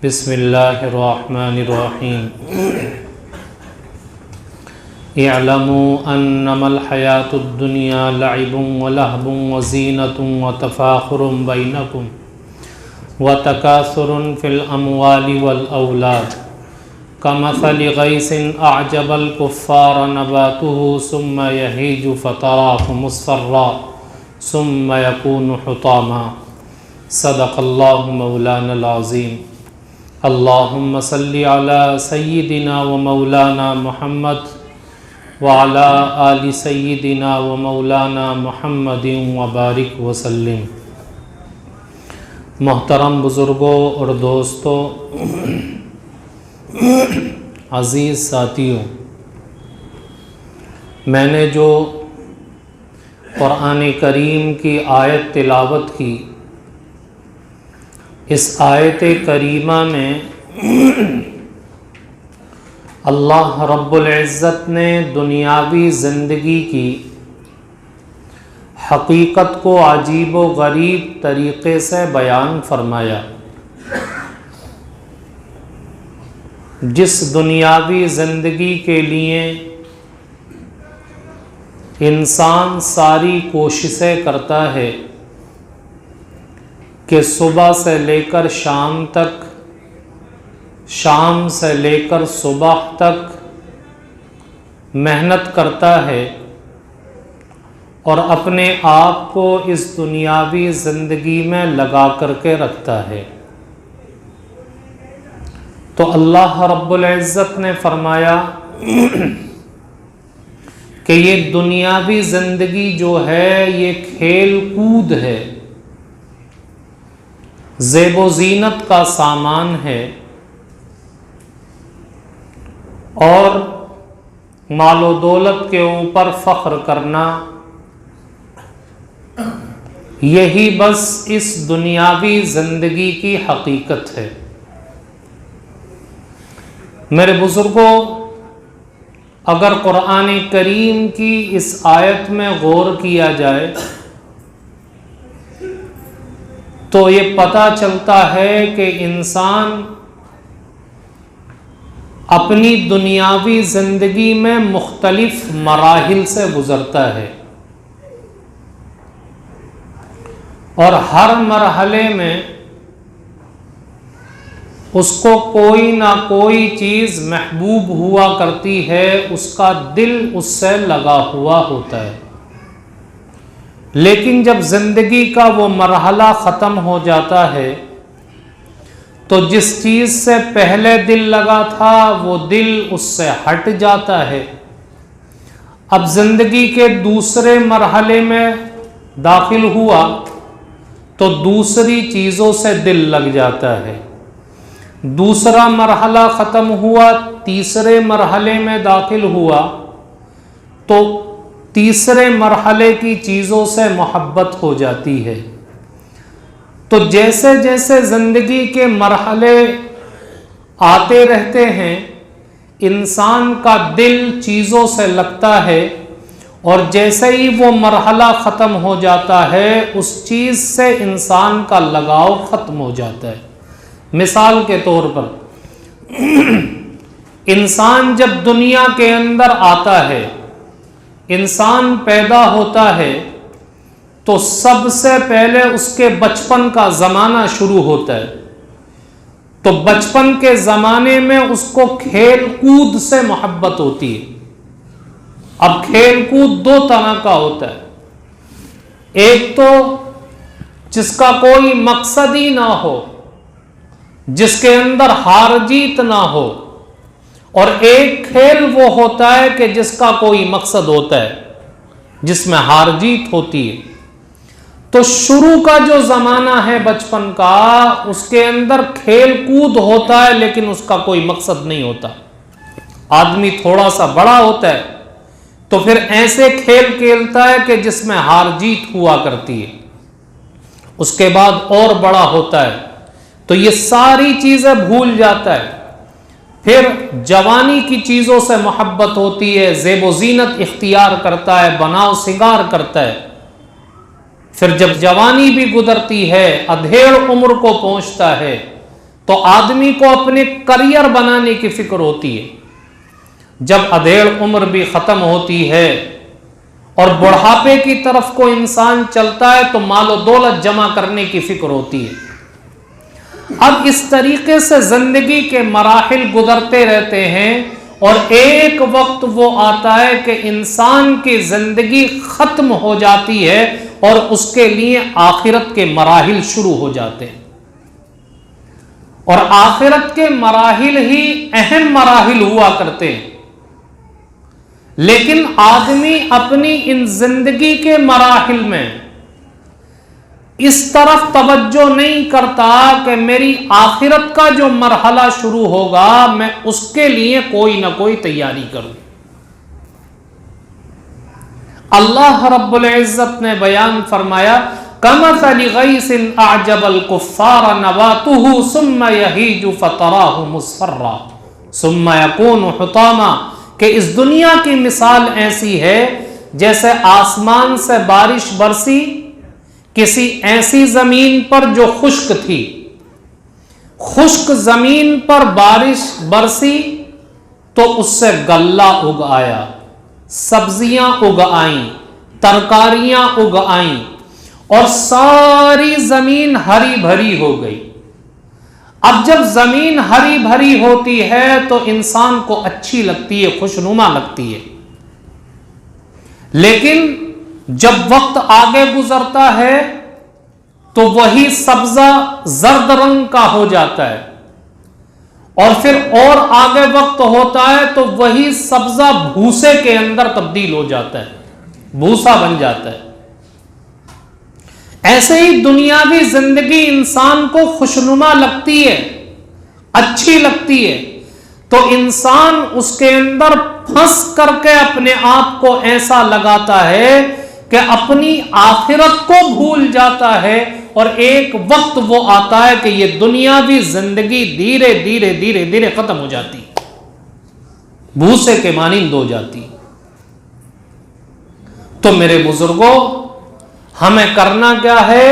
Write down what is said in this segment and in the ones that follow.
بسم اللہ الرحمن الرحیم اعلموا انما الحیاۃ الدنیا لعب ولہو وزینۃ وتفاخر بینکم وتکاثر فی الاموال والاولاد کمثل غیث اعجب الکفار نباتہ ثم یہیج فتراه مصفرا ثم یکون حطاما صدق اللہ مولانا العظیم۔ اللہم صلی علی سیدنا و مولانا محمد وعلی آل سیدنا و مولانا محمد وبارک وسلم۔ محترم بزرگوں اور دوستوں، عزیز ساتھیوں، میں نے جو قرآن کریم کی آیت تلاوت کی، اس آیت کریمہ میں اللہ رب العزت نے دنیاوی زندگی کی حقیقت کو عجیب و غریب طریقے سے بیان فرمایا۔ جس دنیاوی زندگی کے لیے انسان ساری کوششیں کرتا ہے کہ صبح سے لے کر شام تک، شام سے لے کر صبح تک محنت کرتا ہے اور اپنے آپ کو اس دنیاوی زندگی میں لگا کر کے رکھتا ہے، تو اللہ رب العزت نے فرمایا کہ یہ دنیاوی زندگی جو ہے یہ کھیل کود ہے، زیب و زینت کا سامان ہے، اور مال و دولت کے اوپر فخر کرنا، یہی بس اس دنیاوی زندگی کی حقیقت ہے۔ میرے بزرگوں، اگر قرآن کریم کی اس آیت میں غور کیا جائے تو یہ پتہ چلتا ہے کہ انسان اپنی دنیاوی زندگی میں مختلف مراحل سے گزرتا ہے، اور ہر مرحلے میں اس کو کوئی نہ کوئی چیز محبوب ہوا کرتی ہے، اس کا دل اس سے لگا ہوا ہوتا ہے، لیکن جب زندگی کا وہ مرحلہ ختم ہو جاتا ہے تو جس چیز سے پہلے دل لگا تھا وہ دل اس سے ہٹ جاتا ہے، اب زندگی کے دوسرے مرحلے میں داخل ہوا تو دوسری چیزوں سے دل لگ جاتا ہے، دوسرا مرحلہ ختم ہوا، تیسرے مرحلے میں داخل ہوا تو تیسرے مرحلے کی چیزوں سے محبت ہو جاتی ہے۔ تو جیسے جیسے زندگی کے مرحلے آتے رہتے ہیں، انسان کا دل چیزوں سے لگتا ہے، اور جیسے ہی وہ مرحلہ ختم ہو جاتا ہے اس چیز سے انسان کا لگاؤ ختم ہو جاتا ہے۔ مثال کے طور پر انسان جب دنیا کے اندر آتا ہے، انسان پیدا ہوتا ہے تو سب سے پہلے اس کے بچپن کا زمانہ شروع ہوتا ہے، تو بچپن کے زمانے میں اس کو کھیل کود سے محبت ہوتی ہے۔ اب کھیل کود دو طرح کا ہوتا ہے، ایک تو جس کا کوئی مقصد ہی نہ ہو، جس کے اندر ہار جیت نہ ہو، اور ایک کھیل وہ ہوتا ہے کہ جس کا کوئی مقصد ہوتا ہے، جس میں ہار جیت ہوتی ہے۔ تو شروع کا جو زمانہ ہے بچپن کا، اس کے اندر کھیل کود ہوتا ہے لیکن اس کا کوئی مقصد نہیں ہوتا۔ آدمی تھوڑا سا بڑا ہوتا ہے تو پھر ایسے کھیل کھیلتا ہے کہ جس میں ہار جیت ہوا کرتی ہے، اس کے بعد اور بڑا ہوتا ہے تو یہ ساری چیزیں بھول جاتا ہے، پھر جوانی کی چیزوں سے محبت ہوتی ہے، زیب و زینت اختیار کرتا ہے، بناؤ سنگار کرتا ہے، پھر جب جوانی بھی گزرتی ہے، ادھیڑ عمر کو پہنچتا ہے تو آدمی کو اپنے کریئر بنانے کی فکر ہوتی ہے. جب ادھیڑ عمر بھی ختم ہوتی ہے اور بڑھاپے کی طرف کو انسان چلتا ہے تو مال و دولت جمع کرنے کی فکر ہوتی ہے. اب اس طریقے سے زندگی کے مراحل گزرتے رہتے ہیں اور ایک وقت وہ آتا ہے کہ انسان کی زندگی ختم ہو جاتی ہے اور اس کے لیے آخرت کے مراحل شروع ہو جاتے ہیں. اور آخرت کے مراحل ہی اہم مراحل ہوا کرتے ہیں. لیکن آدمی اپنی ان زندگی کے مراحل میں اس طرف توجہ نہیں کرتا کہ میری آخرت کا جو مرحلہ شروع ہوگا میں اس کے لیے کوئی نہ کوئی تیاری کروں. اللہ رب العزت نے بیان فرمایا کمثل غیث اعجب الکفار نباتہ ثم یہیج فتراہ مصفرا ثم یکون حطاما، کہ اس دنیا کی مثال ایسی ہے جیسے آسمان سے بارش برسی کسی ایسی زمین پر جو خشک تھی. خشک زمین پر بارش برسی تو اس سے غلہ اگ آیا، سبزیاں اگ آئیں، ترکاریاں اگ آئیں اور ساری زمین ہری بھری ہو گئی. اب جب زمین ہری بھری ہوتی ہے تو انسان کو اچھی لگتی ہے، خوشنما لگتی ہے. لیکن جب وقت آگے گزرتا ہے تو وہی سبزہ زرد رنگ کا ہو جاتا ہے اور پھر اور آگے وقت ہوتا ہے تو وہی سبزہ بھوسے کے اندر تبدیل ہو جاتا ہے، بھوسا بن جاتا ہے. ایسے ہی دنیاوی زندگی انسان کو خوشنما لگتی ہے، اچھی لگتی ہے تو انسان اس کے اندر پھنس کر کے اپنے آپ کو ایسا لگاتا ہے کہ اپنی آخرت کو بھول جاتا ہے اور ایک وقت وہ آتا ہے کہ یہ دنیاوی زندگی دھیرے دھیرے دھیرے دھیرے ختم ہو جاتی، بھوسے کے مانند ہو جاتی. تو میرے بزرگوں، ہمیں کرنا کیا ہے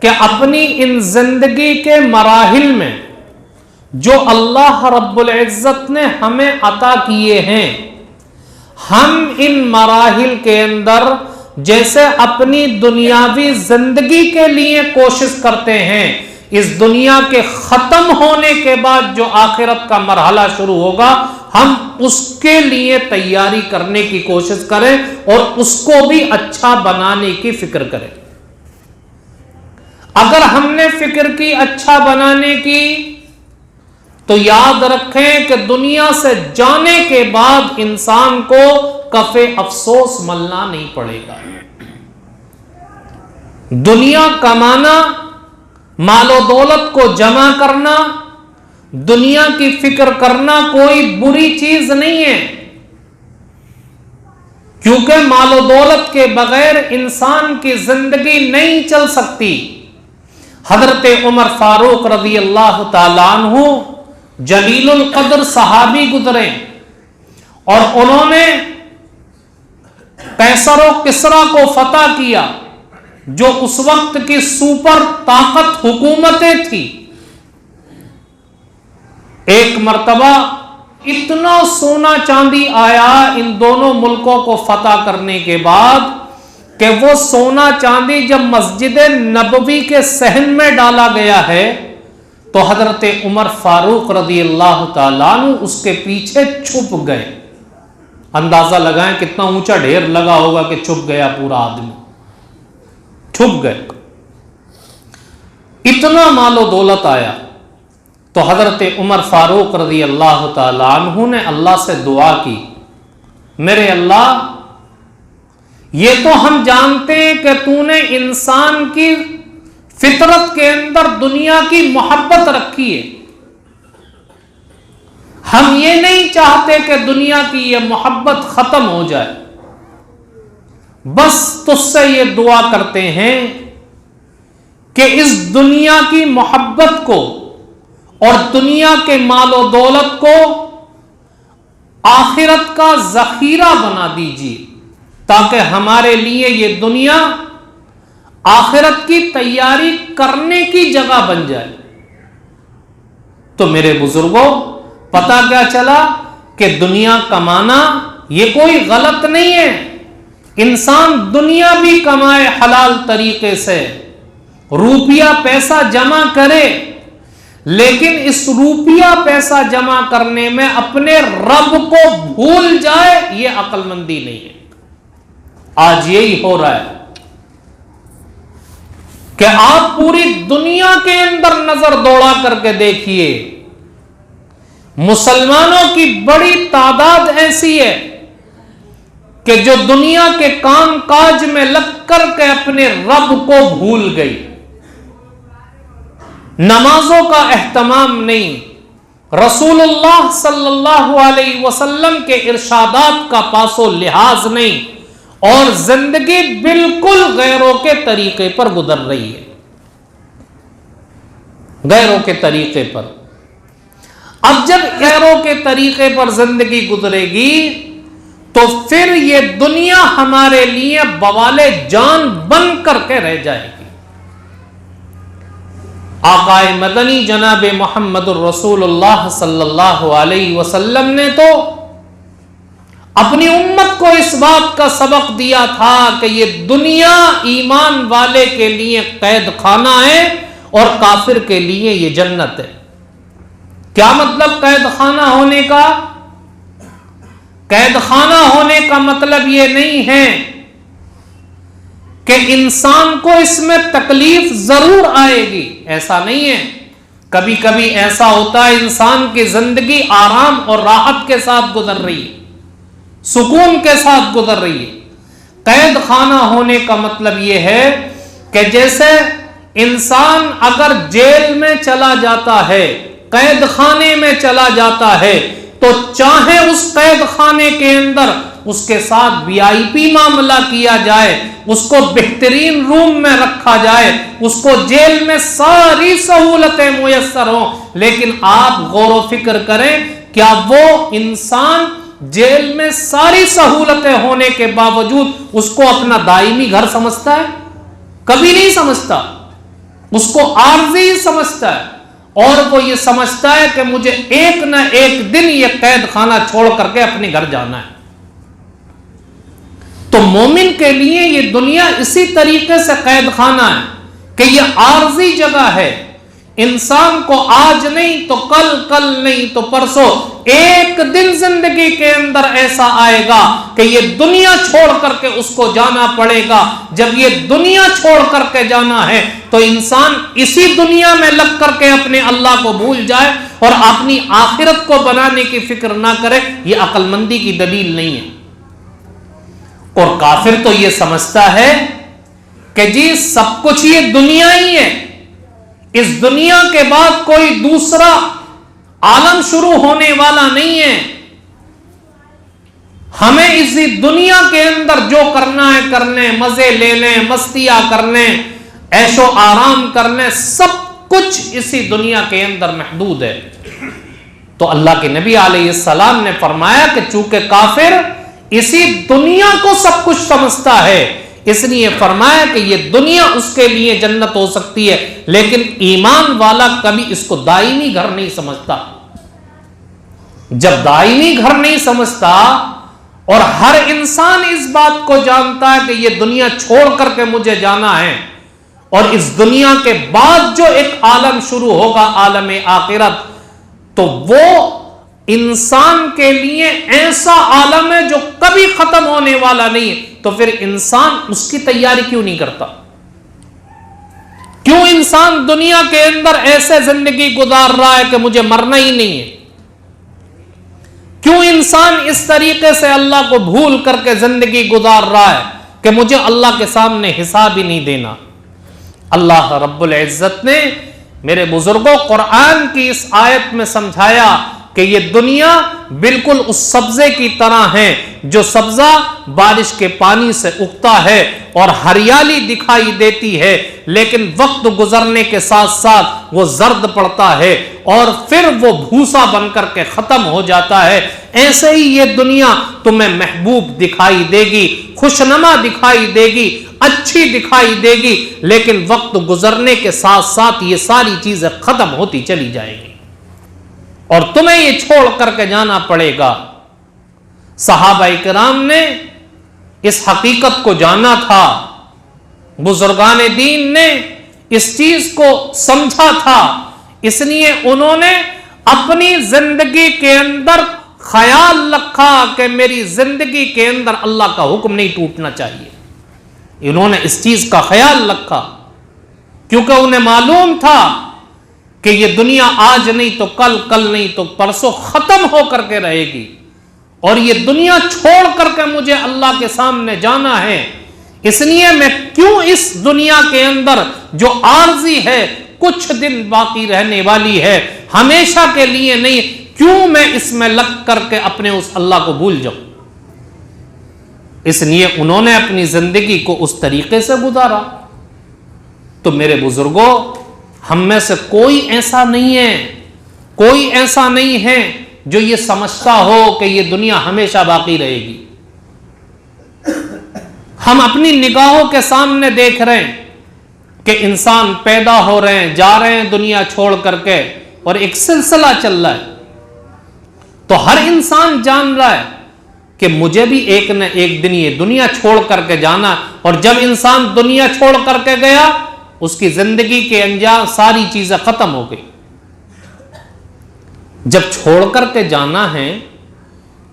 کہ اپنی ان زندگی کے مراحل میں جو اللہ رب العزت نے ہمیں عطا کیے ہیں، ہم ان مراحل کے اندر جیسے اپنی دنیاوی زندگی کے لیے کوشش کرتے ہیں، اس دنیا کے ختم ہونے کے بعد جو آخرت کا مرحلہ شروع ہوگا ہم اس کے لیے تیاری کرنے کی کوشش کریں اور اس کو بھی اچھا بنانے کی فکر کریں. اگر ہم نے فکر کی اچھا بنانے کی تو یاد رکھیں کہ دنیا سے جانے کے بعد انسان کو کف افسوس ملنا نہیں پڑے گا. دنیا کمانا، مال و دولت کو جمع کرنا، دنیا کی فکر کرنا کوئی بری چیز نہیں ہے، کیونکہ مال و دولت کے بغیر انسان کی زندگی نہیں چل سکتی. حضرت عمر فاروق رضی اللہ تعالیٰ عنہ جلیل القدر صحابی گزرے اور انہوں نے قیصر و کسریٰ کو فتح کیا جو اس وقت کی سپر طاقت حکومتیں تھی. ایک مرتبہ اتنا سونا چاندی آیا ان دونوں ملکوں کو فتح کرنے کے بعد کہ وہ سونا چاندی جب مسجد نبوی کے صحن میں ڈالا گیا ہے تو حضرت عمر فاروق رضی اللہ تعالیٰ عنہ اس کے پیچھے چھپ گئے. اندازہ لگائیں کتنا اونچا ڈھیر لگا ہوگا کہ چھپ گیا پورا آدمی، چھپ گئے. اتنا مال و دولت آیا تو حضرت عمر فاروق رضی اللہ تعالیٰ عنہ نے اللہ سے دعا کی، میرے اللہ، یہ تو ہم جانتے ہیں کہ تو نے انسان کی فطرت کے اندر دنیا کی محبت رکھی ہے، ہم یہ نہیں چاہتے کہ دنیا کی یہ محبت ختم ہو جائے، بس تجھ سے یہ دعا کرتے ہیں کہ اس دنیا کی محبت کو اور دنیا کے مال و دولت کو آخرت کا ذخیرہ بنا دیجیے تاکہ ہمارے لیے یہ دنیا آخرت کی تیاری کرنے کی جگہ بن جائے. تو میرے بزرگوں پتہ کیا چلا کہ دنیا کمانا یہ کوئی غلط نہیں ہے. انسان دنیا بھی کمائے حلال طریقے سے، روپیہ پیسہ جمع کرے، لیکن اس روپیہ پیسہ جمع کرنے میں اپنے رب کو بھول جائے، یہ عقل مندی نہیں ہے. آج یہی ہو رہا ہے کہ آپ پوری دنیا کے اندر نظر دوڑا کر کے دیکھیے، مسلمانوں کی بڑی تعداد ایسی ہے کہ جو دنیا کے کام کاج میں لگ کر کے اپنے رب کو بھول گئی. نمازوں کا اہتمام نہیں، رسول اللہ صلی اللہ علیہ وسلم کے ارشادات کا پاس و لحاظ نہیں، اور زندگی بالکل غیروں کے طریقے پر گزر رہی ہے، غیروں کے طریقے پر. اب جب غیروں کے طریقے پر زندگی گزرے گی تو پھر یہ دنیا ہمارے لیے بوالے جان بن کر کے رہ جائے گی. آقا مدنی جناب محمد الرسول اللہ صلی اللہ علیہ وسلم نے تو اپنی امت کو اس بات کا سبق دیا تھا کہ یہ دنیا ایمان والے کے لیے قید خانہ ہے اور کافر کے لیے یہ جنت ہے. کیا مطلب قید خانہ ہونے کا؟ قید خانہ ہونے کا مطلب یہ نہیں ہے کہ انسان کو اس میں تکلیف ضرور آئے گی، ایسا نہیں ہے. کبھی کبھی ایسا ہوتا ہے انسان کی زندگی آرام اور راحت کے ساتھ گزر رہی ہے، سکون کے ساتھ گزر رہی ہے. قید خانہ ہونے کا مطلب یہ ہے کہ جیسے انسان اگر جیل میں چلا جاتا ہے، قید خانے میں چلا جاتا ہے، تو چاہے اس قید خانے کے اندر اس کے ساتھ VIP معاملہ کیا جائے، اس کو بہترین روم میں رکھا جائے، اس کو جیل میں ساری سہولتیں میسر ہوں، لیکن آپ غور و فکر کریں، کیا وہ انسان جیل میں ساری سہولتیں ہونے کے باوجود اس کو اپنا دائمی گھر سمجھتا ہے؟ کبھی نہیں سمجھتا. اس کو عارضی سمجھتا ہے، اور وہ یہ سمجھتا ہے کہ مجھے ایک نہ ایک دن یہ قید خانہ چھوڑ کر کے اپنے گھر جانا ہے. تو مومن کے لیے یہ دنیا اسی طریقے سے قید خانہ ہے کہ یہ عارضی جگہ ہے. انسان کو آج نہیں تو کل، کل نہیں تو پرسوں، ایک دن زندگی کے اندر ایسا آئے گا کہ یہ دنیا چھوڑ کر کے اس کو جانا پڑے گا. جب یہ دنیا چھوڑ کر کے جانا ہے تو انسان اسی دنیا میں لگ کر کے اپنے اللہ کو بھول جائے اور اپنی آخرت کو بنانے کی فکر نہ کرے، یہ عقل مندی کی دلیل نہیں ہے. اور کافر تو یہ سمجھتا ہے کہ جی سب کچھ یہ دنیا ہی ہے، اس دنیا کے بعد کوئی دوسرا عالم شروع ہونے والا نہیں ہے، ہمیں اسی دنیا کے اندر جو کرنا ہے کرنے، مزے لے لیں، مستیاں کرنے، عیش و آرام کرنے، سب کچھ اسی دنیا کے اندر محدود ہے. تو اللہ کے نبی علیہ السلام نے فرمایا کہ چونکہ کافر اسی دنیا کو سب کچھ سمجھتا ہے، اس لیے فرمایا کہ یہ دنیا اس کے لیے جنت ہو سکتی ہے، لیکن ایمان والا کبھی اس کو دائمی گھر نہیں سمجھتا. جب دائمی گھر نہیں سمجھتا اور ہر انسان اس بات کو جانتا ہے کہ یہ دنیا چھوڑ کر کے مجھے جانا ہے، اور اس دنیا کے بعد جو ایک عالم شروع ہوگا، عالم آخرت، تو وہ انسان کے لیے ایسا عالم ہے جو کبھی ختم ہونے والا نہیں ہے. تو پھر انسان اس کی تیاری کیوں نہیں کرتا؟ کیوں انسان دنیا کے اندر ایسے زندگی گزار رہا ہے کہ مجھے مرنا ہی نہیں ہے؟ کیوں انسان اس طریقے سے اللہ کو بھول کر کے زندگی گزار رہا ہے کہ مجھے اللہ کے سامنے حساب ہی نہیں دینا؟ اللہ رب العزت نے میرے بزرگوں قرآن کی اس آیت میں سمجھایا کہ یہ دنیا بالکل اس سبزے کی طرح ہے جو سبزہ بارش کے پانی سے اگتا ہے اور ہریالی دکھائی دیتی ہے، لیکن وقت گزرنے کے ساتھ ساتھ وہ زرد پڑتا ہے اور پھر وہ بھوسا بن کر کے ختم ہو جاتا ہے. ایسے ہی یہ دنیا تمہیں محبوب دکھائی دے گی، خوشنما دکھائی دے گی، اچھی دکھائی دے گی، لیکن وقت گزرنے کے ساتھ ساتھ یہ ساری چیزیں ختم ہوتی چلی جائیں گی. اور تمہیں یہ چھوڑ کر کے جانا پڑے گا۔ صحابہ کرام نے اس حقیقت کو جانا تھا، بزرگان دین نے اس چیز کو سمجھا تھا، اس لیے انہوں نے اپنی زندگی کے اندر خیال رکھا کہ میری زندگی کے اندر اللہ کا حکم نہیں ٹوٹنا چاہیے۔ انہوں نے اس چیز کا خیال رکھا کیونکہ انہیں معلوم تھا کہ یہ دنیا آج نہیں تو کل، کل نہیں تو پرسوں ختم ہو کر کے رہے گی، اور یہ دنیا چھوڑ کر کے مجھے اللہ کے سامنے جانا ہے۔ اس لیے میں کیوں اس دنیا کے اندر جو عارضی ہے، کچھ دن باقی رہنے والی ہے، ہمیشہ کے لیے نہیں، کیوں میں اس میں لگ کر کے اپنے اس اللہ کو بھول جاؤں؟ اس لیے انہوں نے اپنی زندگی کو اس طریقے سے گزارا۔ تو میرے بزرگوں، ہم میں سے کوئی ایسا نہیں ہے، کوئی ایسا نہیں ہے جو یہ سمجھتا ہو کہ یہ دنیا ہمیشہ باقی رہے گی۔ ہم اپنی نگاہوں کے سامنے دیکھ رہے ہیں کہ انسان پیدا ہو رہے ہیں، جا رہے ہیں دنیا چھوڑ کر کے، اور ایک سلسلہ چل رہا ہے۔ تو ہر انسان جان رہا ہے کہ مجھے بھی ایک نہ ایک دن یہ دنیا چھوڑ کر کے جانا، اور جب انسان دنیا چھوڑ کر کے گیا، اس کی زندگی کے انجام ساری چیزیں ختم ہو گئی۔ جب چھوڑ کر کے جانا ہے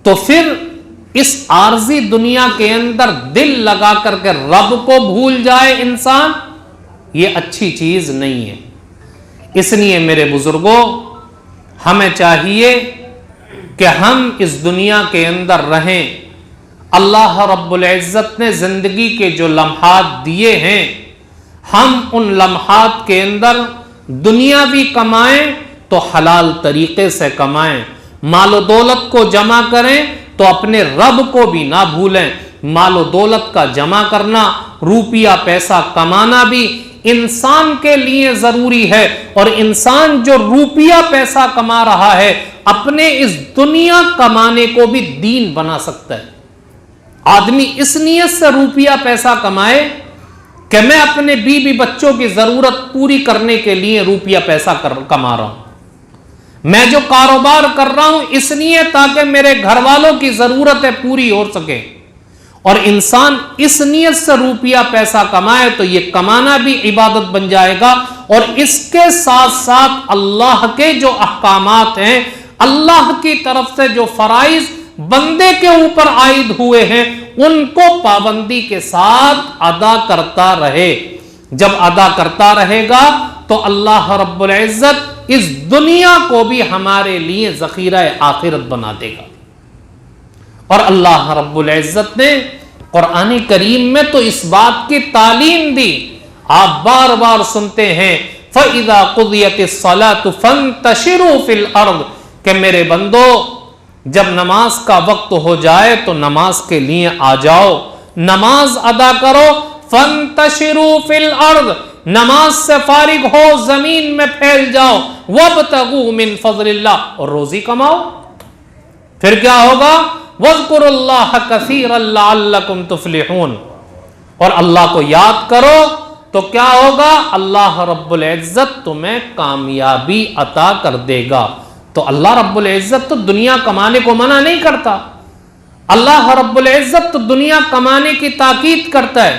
تو پھر اس عارضی دنیا کے اندر دل لگا کر کے رب کو بھول جائے انسان، یہ اچھی چیز نہیں ہے۔ اس لیے میرے بزرگوں، ہمیں چاہیے کہ ہم اس دنیا کے اندر رہیں۔ اللہ رب العزت نے زندگی کے جو لمحات دیے ہیں، ہم ان لمحات کے اندر دنیا بھی کمائیں تو حلال طریقے سے کمائیں، مال و دولت کو جمع کریں تو اپنے رب کو بھی نہ بھولیں۔ مال و دولت کا جمع کرنا، روپیہ پیسہ کمانا بھی انسان کے لیے ضروری ہے، اور انسان جو روپیہ پیسہ کما رہا ہے اپنے اس دنیا کمانے کو بھی دین بنا سکتا ہے۔ آدمی اس نیت سے روپیہ پیسہ کمائے کہ میں اپنے بیوی بچوں کی ضرورت پوری کرنے کے لیے روپیہ پیسہ کما رہا ہوں، میں جو کاروبار کر رہا ہوں اس لیے تاکہ میرے گھر والوں کی ضرورتیں پوری ہو سکے، اور انسان اس نیت سے روپیہ پیسہ کمائے تو یہ کمانا بھی عبادت بن جائے گا، اور اس کے ساتھ ساتھ اللہ کے جو احکامات ہیں، اللہ کی طرف سے جو فرائض بندے کے اوپر عائد ہوئے ہیں، ان کو پابندی کے ساتھ ادا کرتا رہے۔ جب ادا کرتا رہے گا تو اللہ رب العزت اس دنیا کو بھی ہمارے لیے ذخیرہ آخرت بنا دے گا۔ اور اللہ رب العزت نے قرآن کریم میں تو اس بات کی تعلیم دی، آپ بار بار سنتے ہیں فَإِذَا قُضِيَتِ الصَّلَاةُ فَانْتَشِرُوا فِي الْأَرْضِ، کہ میرے بندو جب نماز کا وقت ہو جائے تو نماز کے لیے آ جاؤ، نماز ادا کرو، فَانْتَشِرُوا فِي الْأَرْضِ، نماز سے فارغ ہو زمین میں پھیل جاؤ، وَابْتَغُوا مِنْ فَضْلِ اللَّهِ، اور روزی کماؤ۔ پھر کیا ہوگا؟ وَاذْكُرُوا اللَّهَ كَثِيرًا لَعَلَّكُمْ تُفْلِحُونَ، اور اللہ کو یاد کرو تو کیا ہوگا؟ اللہ رب العزت تمہیں کامیابی عطا کر دے گا۔ تو اللہ رب العزت تو دنیا کمانے کو منع نہیں کرتا، اللہ رب العزت تو دنیا کمانے کی تاکید کرتا ہے۔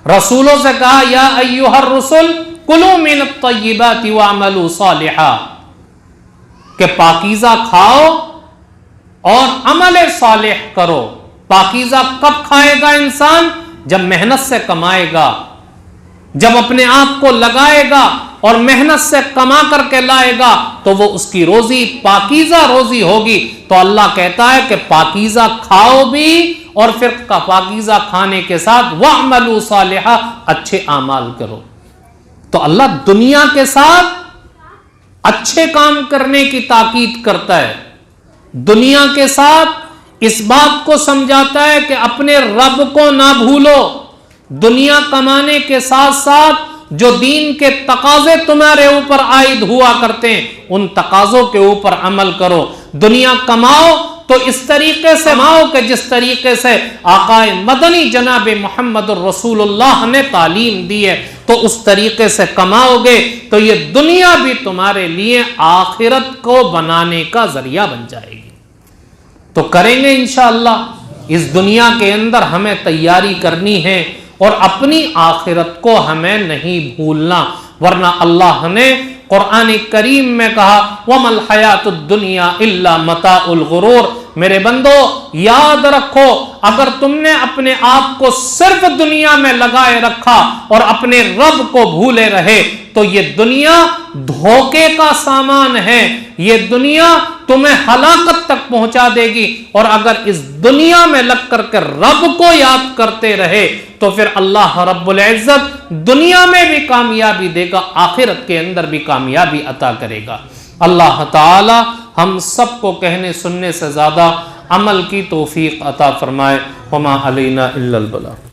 رسولوں سے کہا یا ایھا الرسل کلوا من الطیبات واعملوا صالحا، کہ پاکیزہ کھاؤ اور عمل صالح کرو۔ پاکیزہ کب کھائے گا انسان؟ جب محنت سے کمائے گا، جب اپنے آپ کو لگائے گا اور محنت سے کما کر کے لائے گا تو وہ اس کی روزی پاکیزہ روزی ہوگی۔ تو اللہ کہتا ہے کہ پاکیزہ کھاؤ بھی، اور پھر پاکیزہ کھانے کے ساتھ وَاعْمَلُوا صَالِحًا، اچھے اعمال کرو۔ تو اللہ دنیا کے ساتھ اچھے کام کرنے کی تاکید کرتا ہے، دنیا کے ساتھ اس بات کو سمجھاتا ہے کہ اپنے رب کو نہ بھولو، دنیا کمانے کے ساتھ ساتھ جو دین کے تقاضے تمہارے اوپر عائد ہوا کرتے ہیں ان تقاضوں کے اوپر عمل کرو۔ دنیا کماؤ تو اس طریقے سے کماؤ کہ جس طریقے سے آقا مدنی جناب محمد الرسول اللہ نے تعلیم دی ہے۔ تو اس طریقے سے کماؤ گے تو یہ دنیا بھی تمہارے لیے آخرت کو بنانے کا ذریعہ بن جائے گی۔ تو کریں گے انشاءاللہ۔ اس دنیا کے اندر ہمیں تیاری کرنی ہے اور اپنی آخرت کو ہمیں نہیں بھولنا، ورنہ اللہ نے قرآن کریم میں کہا وَمَا الْحَيَاةُ الدُّنْيَا إِلَّا مَتَاعُ الْغُرُورِ، میرے بندو یاد رکھو اگر تم نے اپنے آپ کو صرف دنیا میں لگائے رکھا اور اپنے رب کو بھولے رہے تو یہ دنیا دھوکے کا سامان ہے، یہ دنیا تمہیں ہلاکت تک پہنچا دے گی۔ اور اگر اس دنیا میں لگ کر کے رب کو یاد کرتے رہے تو پھر اللہ رب العزت دنیا میں بھی کامیابی دے گا، آخرت کے اندر بھی کامیابی عطا کرے گا۔ اللہ تعالی ہم سب کو کہنے سننے سے زیادہ عمل کی توفیق عطا فرمائے۔ وما علینا الا البلاغ۔